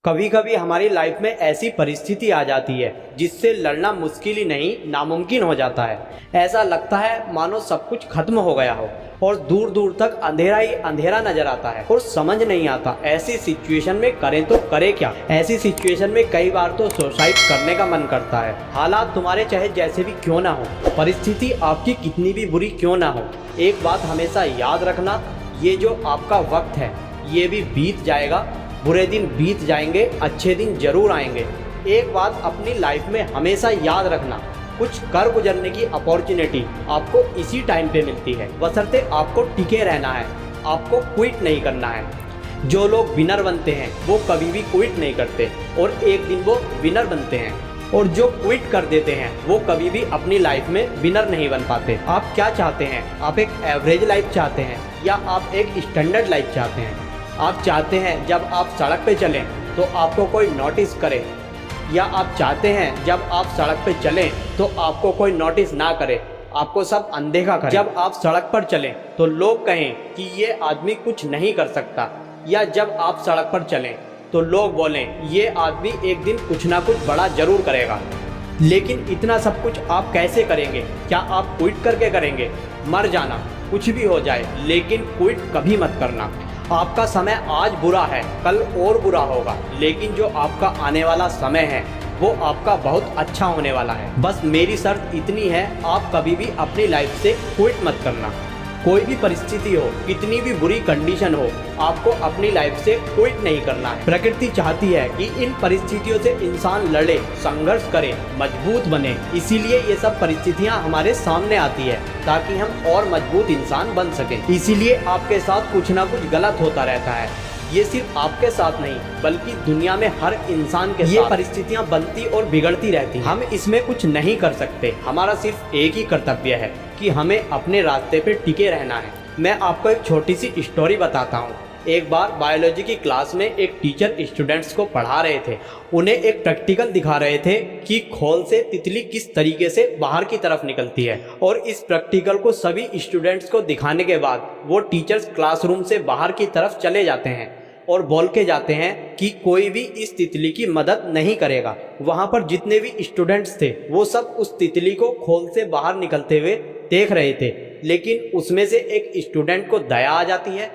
कभी कभी हमारी लाइफ में ऐसी परिस्थिति आ जाती है जिससे लड़ना मुश्किल ही नहीं नामुमकिन हो जाता है। ऐसा लगता है मानो सब कुछ खत्म हो गया हो और दूर दूर तक अंधेरा ही अंधेरा नजर आता है और समझ नहीं आता ऐसी सिचुएशन में करें तो करें क्या। ऐसी सिचुएशन में कई बार तो सुसाइड करने का मन करता है। हालात तुम्हारे चाहे जैसे भी क्यों ना हो, परिस्थिति आपकी कितनी भी बुरी क्यों ना हो, एक बात हमेशा याद रखना, ये जो आपका वक्त है ये भी बीत जाएगा। बुरे दिन बीत जाएंगे, अच्छे दिन जरूर आएंगे। एक बात अपनी लाइफ में हमेशा याद रखना, कुछ कर गुजरने की अपॉर्चुनिटी आपको इसी टाइम पे मिलती है, बशर्ते आपको टिके रहना है, आपको क्विट नहीं करना है। जो लोग विनर बनते हैं वो कभी भी क्विट नहीं करते और एक दिन वो विनर बनते हैं, और जो क्विट कर देते हैं वो कभी भी अपनी लाइफ में विनर नहीं बन पाते। आप क्या चाहते हैं? आप एक एवरेज लाइफ चाहते हैं या आप एक स्टैंडर्ड लाइफ चाहते हैं? आप चाहते हैं जब आप सड़क पे चलें तो आपको कोई नोटिस करे, या आप चाहते हैं जब आप सड़क पे चलें तो आपको कोई नोटिस ना करे, आपको सब अनदेखा करे? जब आप सड़क पर चलें तो लोग कहें कि ये आदमी कुछ नहीं कर सकता, या जब आप सड़क पर चलें तो लोग बोलें ये आदमी एक दिन कुछ ना कुछ बड़ा जरूर करेगा। लेकिन इतना सब कुछ आप कैसे करेंगे? क्या आप क्विट करके करेंगे? मर जाना, कुछ भी हो जाए, लेकिन क्विट कभी मत करना। आपका समय आज बुरा है, कल और बुरा होगा, लेकिन जो आपका आने वाला समय है वो आपका बहुत अच्छा होने वाला है। बस मेरी शर्त इतनी है, आप कभी भी अपनी लाइफ से क्विट मत करना। कोई भी परिस्थिति हो, कितनी भी बुरी कंडीशन हो, आपको अपनी लाइफ से क्विट नहीं करना है। प्रकृति चाहती है कि इन परिस्थितियों से इंसान लड़े, संघर्ष करे, मजबूत बने। इसीलिए ये सब परिस्थितियां हमारे सामने आती है ताकि हम और मजबूत इंसान बन सके। इसीलिए आपके साथ कुछ ना कुछ गलत होता रहता है। ये सिर्फ आपके साथ नहीं बल्कि दुनिया में हर इंसान के साथ ये परिस्थितियां बनती और बिगड़ती रहती हैं। हम इसमें कुछ नहीं कर सकते। हमारा सिर्फ एक ही कर्तव्य है कि हमें अपने रास्ते पे टिके रहना है। मैं आपको एक छोटी सी स्टोरी बताता हूँ। एक बार बायोलॉजी की क्लास में एक टीचर स्टूडेंट्स को पढ़ा रहे थे। उन्हें एक प्रैक्टिकल दिखा रहे थे कि खोल से तितली किस तरीके से बाहर की तरफ निकलती है, और इस प्रैक्टिकल को सभी स्टूडेंट्स को दिखाने के बाद वो टीचर्स क्लासरूम से बाहर की तरफ चले जाते हैं और बोल के जाते हैं कि कोई भी इस तितली की मदद नहीं करेगा। वहाँ पर जितने भी स्टूडेंट्स थे वो सब उस तितली को खोल से बाहर निकलते हुए देख रहे थे, लेकिन उसमें से एक स्टूडेंट को दया आ जाती है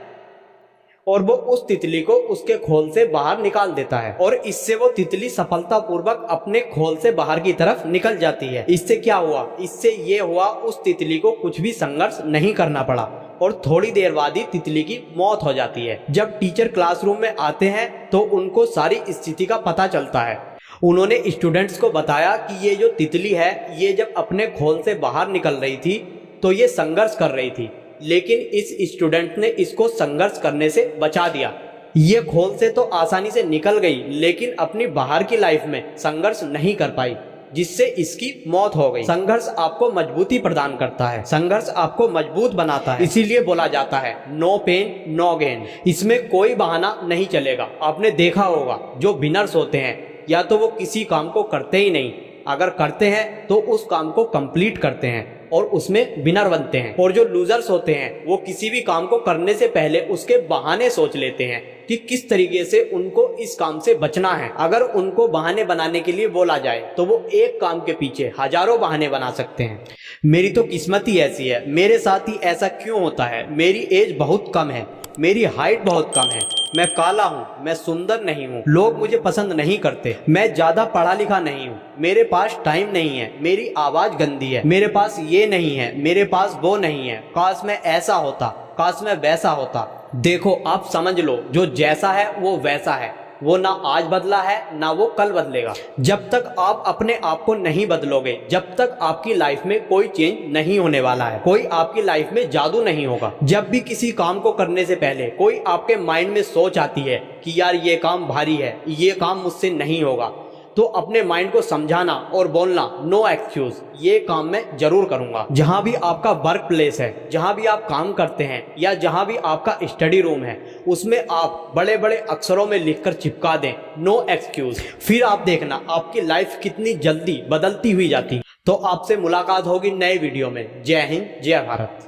और वो उस तितली को उसके खोल से बाहर निकाल देता है, और इससे वो तितली सफलतापूर्वक अपने खोल से बाहर की तरफ निकल जाती है। इससे क्या हुआ? इससे ये हुआ उस तितली को कुछ भी संघर्ष नहीं करना पड़ा और थोड़ी देर बाद ही तितली की मौत हो जाती है। जब टीचर क्लासरूम में आते हैं तो उनको सारी स्थिति का पता चलता है। उन्होंने स्टूडेंट्स को बताया कि ये जो तितली है ये जब अपने खोल से बाहर निकल रही थी तो ये संघर्ष कर रही थी, लेकिन इस स्टूडेंट ने इसको संघर्ष करने से बचा दिया। ये खोल से तो आसानी से निकल गई, लेकिन अपनी बाहर की लाइफ में संघर्ष नहीं कर पाई, जिससे इसकी मौत हो गई। संघर्ष आपको मजबूती प्रदान करता है, संघर्ष आपको मजबूत बनाता है। इसीलिए बोला जाता है नो पेन नो गेन। इसमें कोई बहाना नहीं चलेगा। आपने देखा होगा जो विनर्स होते हैं या तो वो किसी काम को करते ही नहीं, अगर करते हैं तो उस काम को कंप्लीट करते हैं और उसमें विनर बनते हैं। और जो लूजर्स होते हैं वो किसी भी काम को करने से पहले उसके बहाने सोच लेते हैं कि किस तरीके से उनको इस काम से बचना है। अगर उनको बहाने बनाने के लिए बोला जाए तो वो एक काम के पीछे हजारों बहाने बना सकते हैं। मेरी तो किस्मत ही ऐसी है, मेरे साथ ही ऐसा क्यों होता है? मेरी एज बहुत कम है, मेरी हाइट बहुत कम है, मैं काला हूँ, मैं सुंदर नहीं हूँ, लोग मुझे पसंद नहीं करते, मैं ज्यादा पढ़ा लिखा नहीं हूँ, मेरे पास टाइम नहीं है, मेरी आवाज गंदी है, मेरे पास ये नहीं है, मेरे पास वो नहीं है, काश मैं ऐसा होता, काश मैं वैसा होता। देखो आप समझ लो, जो जैसा है वो वैसा है, वो ना आज बदला है ना वो कल बदलेगा। जब तक आप अपने आप को नहीं बदलोगे, जब तक आपकी लाइफ में कोई चेंज नहीं होने वाला है, कोई आपकी लाइफ में जादू नहीं होगा। जब भी किसी काम को करने से पहले कोई आपके माइंड में सोच आती है कि यार ये काम भारी है, ये काम मुझसे नहीं होगा, तो अपने माइंड को समझाना और बोलना नो एक्सक्यूज, ये काम मैं जरूर करूंगा। जहां भी आपका वर्क प्लेस है, जहां भी आप काम करते हैं या जहां भी आपका स्टडी रूम है, उसमें आप बड़े बड़े अक्षरों में लिखकर चिपका दें नो एक्सक्यूज। फिर आप देखना आपकी लाइफ कितनी जल्दी बदलती हुई जाती। तो आपसे मुलाकात होगी नए वीडियो में। जय हिंद, जय भारत।